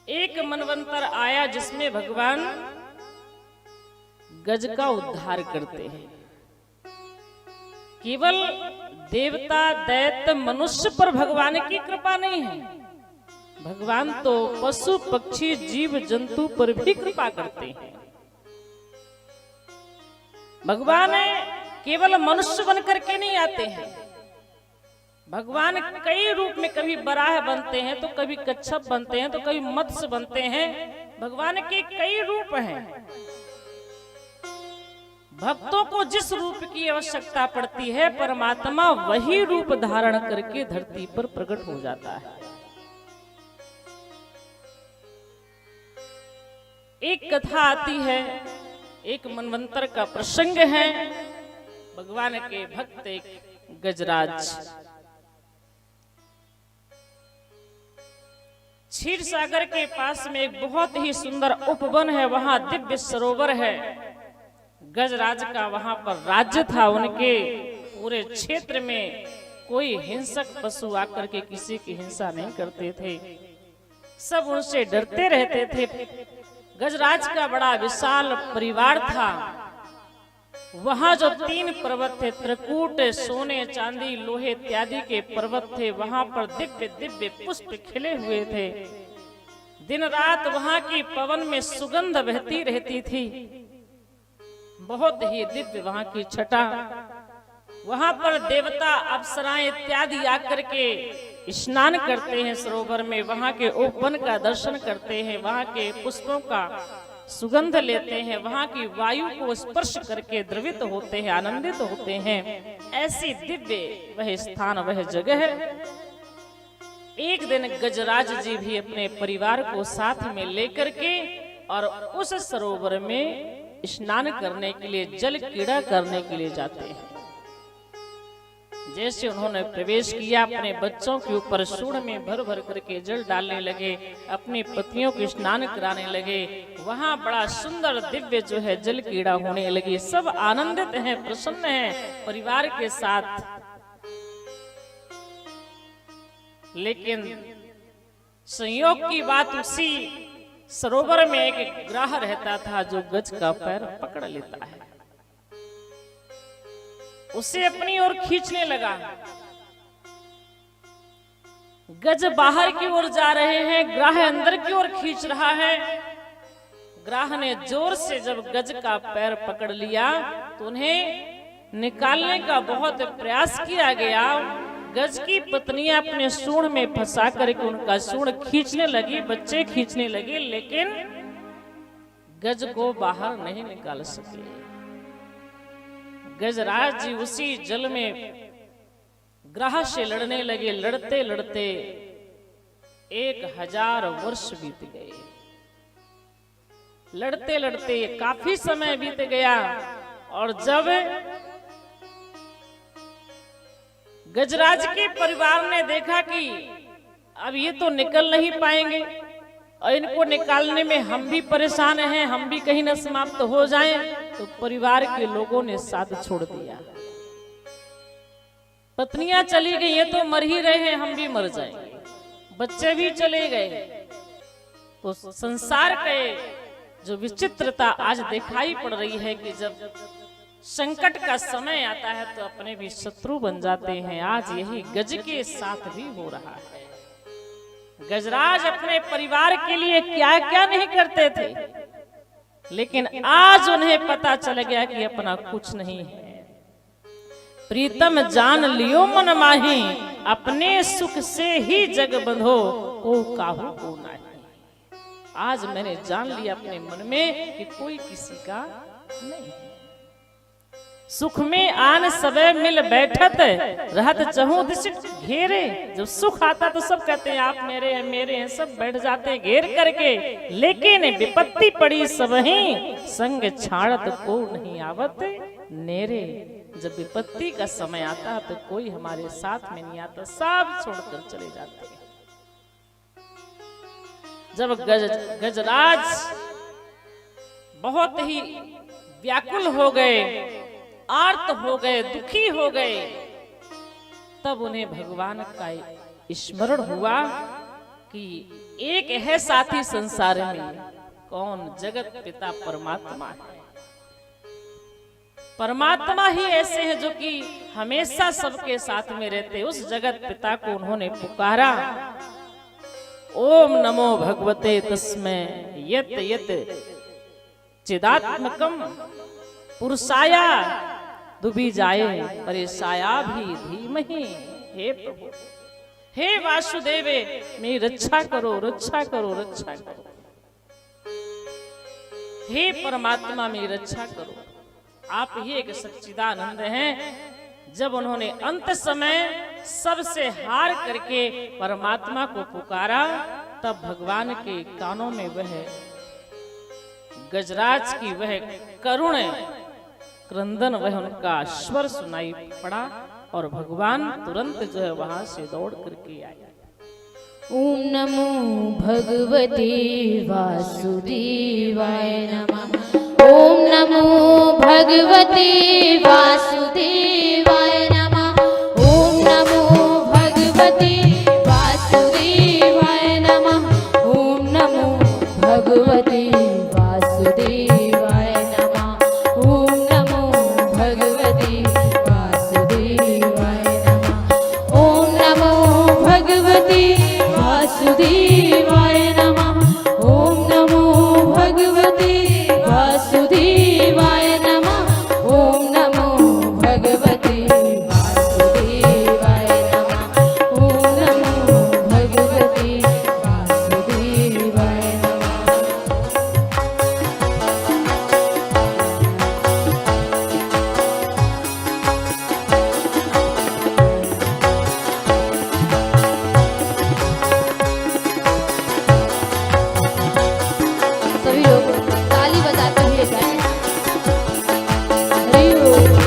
एक मनवंतर आया जिसमें भगवान गज का उद्धार करते हैं। केवल देवता दैत्य मनुष्य पर भगवान की कृपा नहीं है, भगवान तो पशु पक्षी जीव जंतु पर भी कृपा करते हैं। भगवान केवल मनुष्य बन करके नहीं आते हैं, भगवान कई रूप में, कभी बराह बनते हैं तो कभी कच्छप बनते हैं तो कभी मत्स्य बनते हैं। भगवान के कई रूप हैं। भक्तों को जिस रूप की आवश्यकता पड़ती है परमात्मा वही रूप धारण करके धरती पर प्रकट हो जाता है। एक कथा आती है, एक मनवंतर का प्रसंग है। भगवान के भक्त एक गजराज क्षीर सागर के पास में एक बहुत ही सुंदर उपवन है, वहां दिव्य सरोवर है। गजराज का वहां पर राज्य था। उनके पूरे क्षेत्र में कोई हिंसक पशु आकर के किसी की हिंसा नहीं करते थे, सब उनसे डरते रहते थे। गजराज का बड़ा विशाल परिवार था। वहां जो 3 पर्वत थे, त्रिकूट, सोने चांदी लोहे इत्यादि के पर्वत थे, वहां पर दिव्य दिव्य पुष्प खिले हुए थे। दिन रात वहां की पवन में सुगंध बहती रहती थी, बहुत ही दिव्य वहां की छटा। वहां पर देवता अप्सराएं इत्यादि आकर के स्नान करते हैं सरोवर में, वहां के उपवन का दर्शन करते हैं, वहां के पुष्पों का सुगंध लेते हैं, वहां की वायु को स्पर्श करके द्रवित होते हैं, आनंदित होते हैं। ऐसी दिव्य वह स्थान, वह जगह है। एक दिन गजराज जी भी अपने परिवार को साथ में लेकर के और उस सरोवर में स्नान करने के लिए, जल क्रीड़ा करने के लिए जाते हैं। जैसे उन्होंने प्रवेश किया, अपने बच्चों के ऊपर सूंड में भर भर करके जल डालने लगे, अपनी पत्नियों को स्नान कराने लगे। वहां बड़ा सुंदर दिव्य जो है जल क्रीड़ा होने लगी। सब आनंदित हैं, प्रसन्न हैं परिवार के साथ। लेकिन संयोग की बात, उसी सरोवर में एक ग्राह रहता था जो गज का पैर पकड़ लेता है, उसे अपनी ओर खींचने लगा। गज बाहर की ओर जा रहे हैं, ग्राह अंदर की ओर खींच रहा है। ग्राह ने जोर से जब गज का पैर पकड़ लिया तो उन्हें निकालने का बहुत प्रयास किया गया। गज की पत्नियां अपने सूंड में फंसा करके उनका सूंड खींचने लगी, बच्चे खींचने लगे, लेकिन गज को बाहर नहीं निकाल सके। गजराज जी उसी जल में ग्राह से लड़ने लगे। लड़ते लड़ते 1000 वर्ष बीत गए। लड़ते लड़ते काफी समय बीत गया और जब गजराज के परिवार ने देखा कि अब ये तो निकल नहीं पाएंगे और इनको निकालने में हम भी परेशान हैं, हम भी कहीं न समाप्त हो जाएं, तो परिवार के लोगों ने साथ छोड़ दिया। पत्नियां चली गई, ये तो मर ही रहे हैं, हम भी मर जाएंगे, बच्चे भी चले गए। तो संसार के जो विचित्रता आज दिखाई पड़ रही है कि जब संकट का समय आता है तो अपने भी शत्रु बन जाते हैं। आज यही गज के साथ भी हो रहा है। गजराज अपने परिवार के लिए क्या क्या नहीं करते थे, लेकिन आज उन्हें पता चल गया कि अपना कुछ नहीं है। प्रीतम जान लियो मन माही, अपने सुख से ही जग बंधो, को काहू को नहीं। आज मैंने जान लिया अपने मन में कि कोई किसी का नहीं। सुख में आन सबे मिल बैठत, रहत चहु दिस घेरे। जब सुख आता तो सब कहते हैं आप मेरे हैं, मेरे हैं, सब बैठ जाते हैं घेर करके। लेकिन विपत्ति पड़ी सबही, संग छाड़त को नहीं आवत नेरे। जब विपत्ति का समय आता है तो कोई हमारे साथ में नहीं आता, सब छोड़कर चले जाते हैं। जब गजराज बहुत ही व्याकुल हो गए, आर्त हो गए, दुखी हो गए, तब उन्हें भगवान का स्मरण हुआ कि एक है साथी संसार में, कौन? जगत पिता परमात्मा है। परमात्मा ही ऐसे हैं जो कि हमेशा सबके साथ में रहते। उस जगत पिता को उन्होंने पुकारा, ओम नमो भगवते तस्मै यत यत चिदात्मकम पुरुषाया दुबी जाए परेशाया भी धीमहि। हे प्रभु, हे वासुदेवे, मेरी रक्षा करो, रक्षा करो, रक्षा करो। हे परमात्मा, मेरी रक्षा करो। आप ही एक सच्चिदानंद हैं। जब उन्होंने अंत समय सबसे हार करके परमात्मा को पुकारा, तब भगवान के कानों में वह गजराज की वह करुण क्रंदन, वह उनका स्वर सुनाई पड़ा और भगवान तुरंत जो है वहां से दौड़ करके आए। ओम नमो भगवते वासुदेवाय नमः। ओम नमो भगवते वासुदेवाय नमः। ओम नमो भगवते वासुदेवाय नमः। ओम नमो भगवते वासुदेवाय नमः। ओम नमो भगवते वासुदेवाय नमः। ओम नमो भगवते वासुदेवाय नमः। ओम नमो भगवते वासुदेवाय नमः। ओम नमो भगवते वासुदेवाय नमः। ओम नमो भगवते वासुदेवाय नमः। सभी लोग ताली बजाते हुए गाएं। हरि ओम।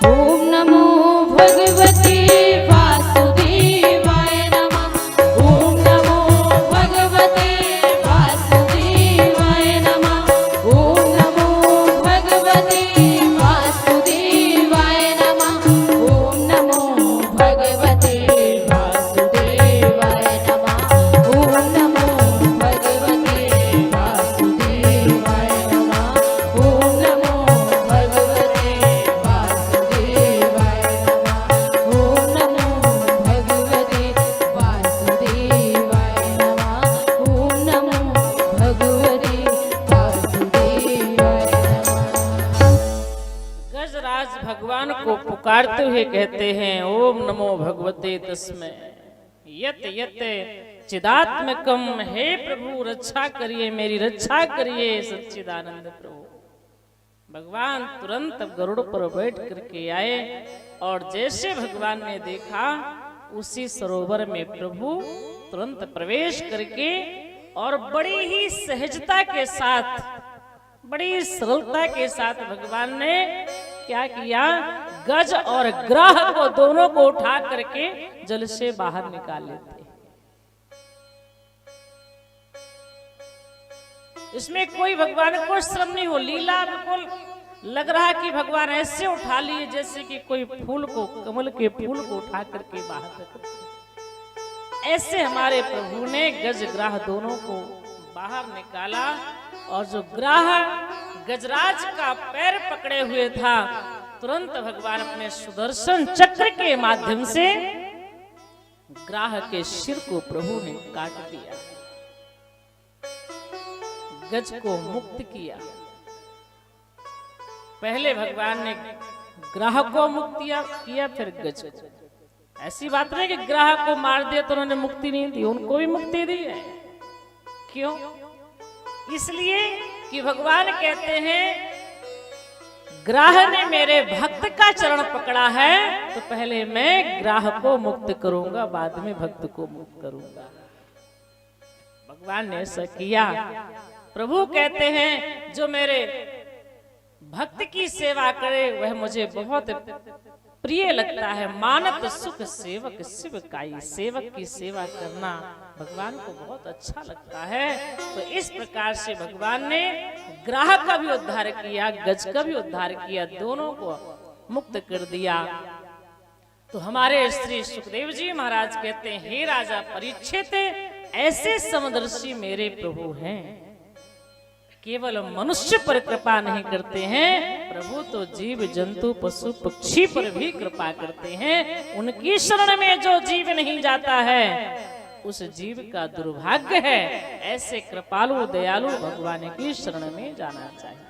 ओम नमो भगवते वासुदेवाय नमः। ओम नमो भगवते वासुदेवाय नमः। ओम नमो भगवते वासुदेवाय नमः। ओम नमो भगवते वासुदेवाय नमः। ओम नमो भगवते वासुदेवाय नमः। ओम नमो भगवते वासुदेवाय नमः। ओम नमो भगवते वासुदेवाय नमः। ओम नमो भगवते वासुदेवाय नमः। गजराज भगवान को पुकारते हुए कहते हैं, ओम नमो भगवते तस्मै यत यत चिदात्मकम। हे प्रभु, रक्षा करिए, मेरी रक्षा करिए सच्चिदानंद प्रभु। भगवान तुरंत गरुड़ पर बैठ करके आए और जैसे भगवान ने देखा, उसी सरोवर में प्रभु तुरंत प्रवेश करके और बड़ी ही सहजता के साथ, बड़ी सरलता के साथ भगवान ने क्या किया, गज और ग्राह को दोनों को उठा करके जल से बाहर निकाल लेते। इसमें कोई भगवान को श्रम नहीं हो, लीला बिल्कुल लग रहा कि भगवान ऐसे उठा लिए जैसे कि कोई फूल को, कमल के फूल को उठा करके बाहर रख। ऐसे हमारे प्रभु ने गज ग्राह दोनों को बाहर निकाला और जो ग्राह गजराज का पैर पकड़े हुए था, तुरंत भगवान अपने सुदर्शन चक्र के माध्यम से ग्राह के सिर को प्रभु ने काट दिया, गज को मुक्त किया। पहले भगवान ने ग्राह को मुक्त किया, फिर गज को। ऐसी बात नहीं कि ग्राह को मार दिया तो उन्होंने मुक्ति नहीं दी, उनको भी मुक्ति दी है। क्यों? इसलिए कि भगवान कहते हैं, ग्राह ने मेरे भक्त का चरण पकड़ा है तो पहले मैं ग्राह को मुक्त करूंगा, बाद में भक्त को मुक्त करूंगा। भगवान ने ऐसा किया। प्रभु कहते हैं, जो मेरे भक्त की सेवा करे वह मुझे बहुत प्रिय लगता है। मानत सुख सेवक शिव काई, सेवक की सेवा करना भगवान को बहुत अच्छा लगता है। तो इस प्रकार से भगवान ने ग्राहक का भी उद्धार किया, गज का भी उद्धार किया, दोनों को मुक्त कर दिया। तो हमारे श्री सुखदेव जी महाराज कहते हैं, हे राजा परीक्षित, ऐसे समदर्शी मेरे प्रभु हैं, केवल मनुष्य पर कृपा नहीं करते हैं, प्रभु तो जीव जंतु पशु पक्षी पर भी कृपा करते हैं। उनकी शरण में जो जीव नहीं जाता है उस जीव का दुर्भाग्य है। ऐसे कृपालु दयालु भगवान की शरण में जाना चाहिए।